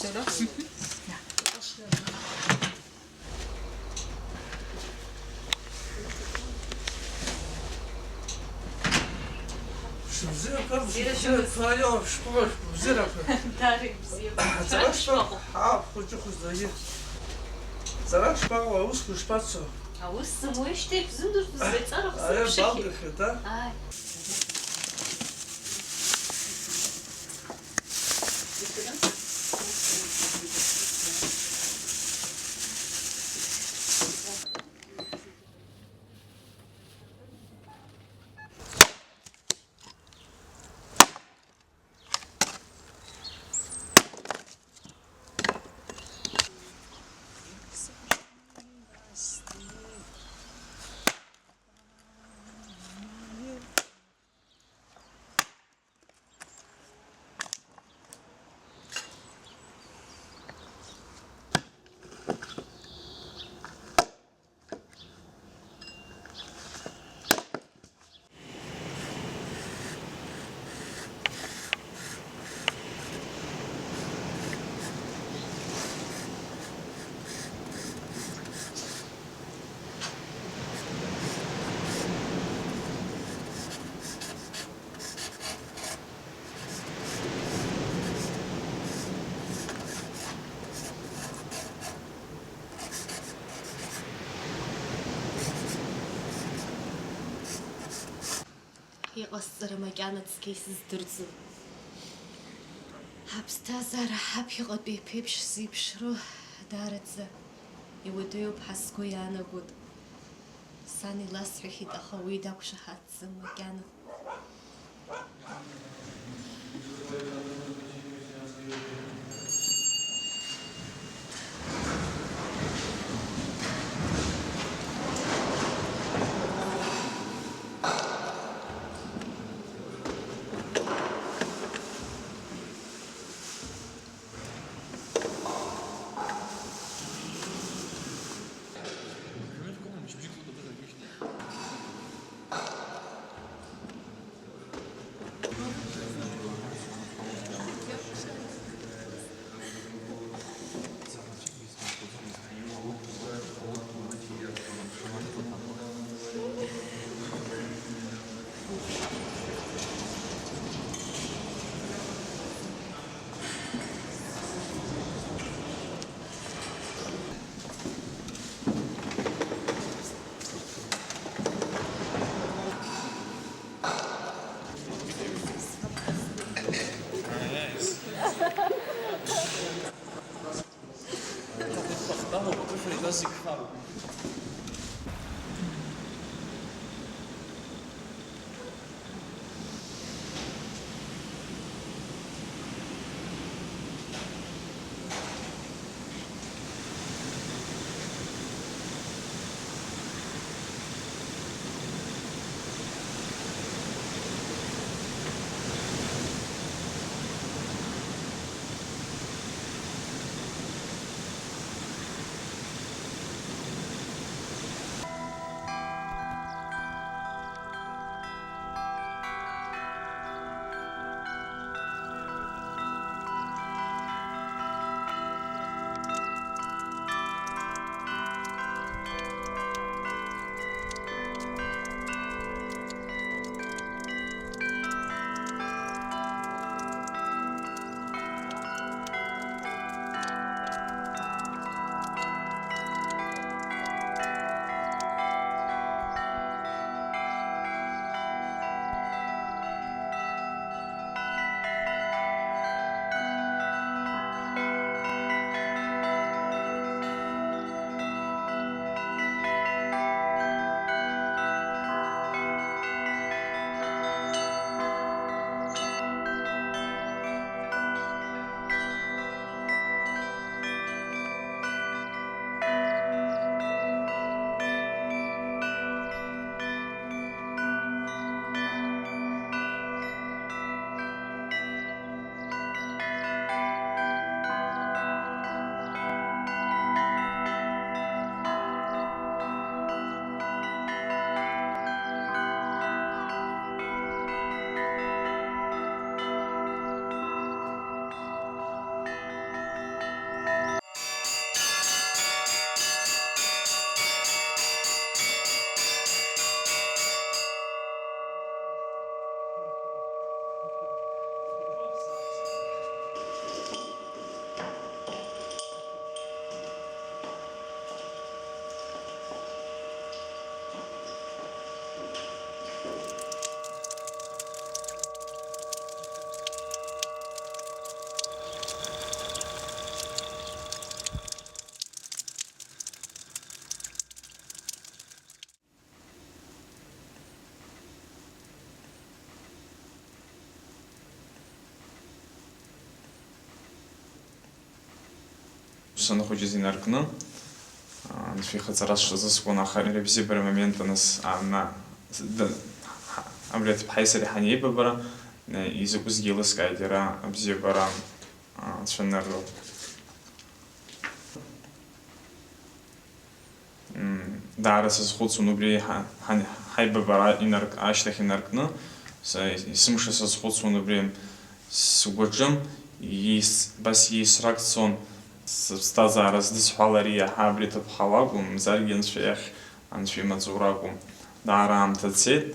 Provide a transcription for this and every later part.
Söyle. Zira zira şpur zira. Дарик зиё. Зара шпа. Хуҷу хуздаи. Зара шпа ва ус шпацо. А ус самоиште зиндур зецарах Ая сушки. балгы да. Ай. Иҟасҵара макьана цқьа исыздырӡом. Ҳаԥсҭазаара ҳаԥхьаҟатәи иԥеиԥш зеиԥшроу даараӡа иуадаҩуп ҳәа сгәы иаанагоит. Сан иласҳәахьеит, аха уи дақәшаҳаҭӡам макьана. санахәыҷыз инаркны анцәа ихаҵара сшазыскуан, аха ари абзиабара момент абри аҭыԥҳаи сареи ҳанеибабара изакәызгьы еилыскааит иара абзиабара цәанырра. Даара сазхәыцуан убри ҳаибабара ашьҭахь инаркны, исымша сазхәыцуан убри сгәаҿы бас иеисрак цон сыԥсҭазаара здысҳәалари иаҳа абри аҭыԥҳа лакәым, мзаргьы анцәа иахь анцәа имаҵура акәым. Даара аамҭа цеит,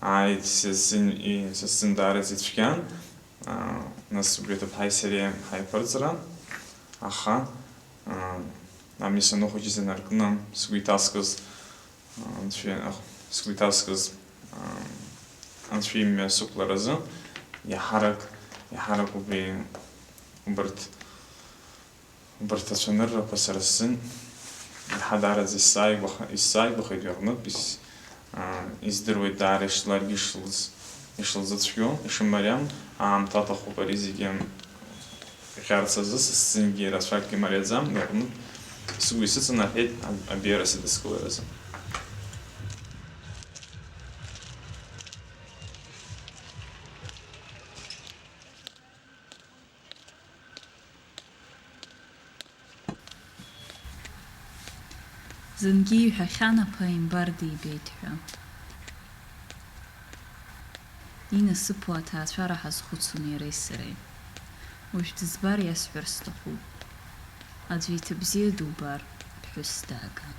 ааит са сзын даараӡа ицәгьан, нас убри аҭыԥҳаи сареи ҳаиԥырҵра, аха ами санахәыҷыз инаркны сгәы иҭаскыз анцәа имҩа сықәларазы иаҳарак убарҭ ацәаныррақәа сара сзын иаҳа даараӡа исзааигәахеит иҟнытә, издыруеит даара ларгьы ишылзыцәгьоу, ишымариам, аамҭа аҭахуп ари зегьы иҟьарц азы, са сзынгьы рацәак имариаӡам, иҟнытә сгәы исыҵанаҳәеит абиара сыдыскыларазы. Зынгьы иҳәахьан аԥа имбар дибеит ҳәа. Инасыԥу аҭаацәара ҳазхәыцуан иареи сареи. Уажә дызбар иасҳәар сҭахуп. Аӡәы иҭабзиа дубар, ԥҳәыс дааган.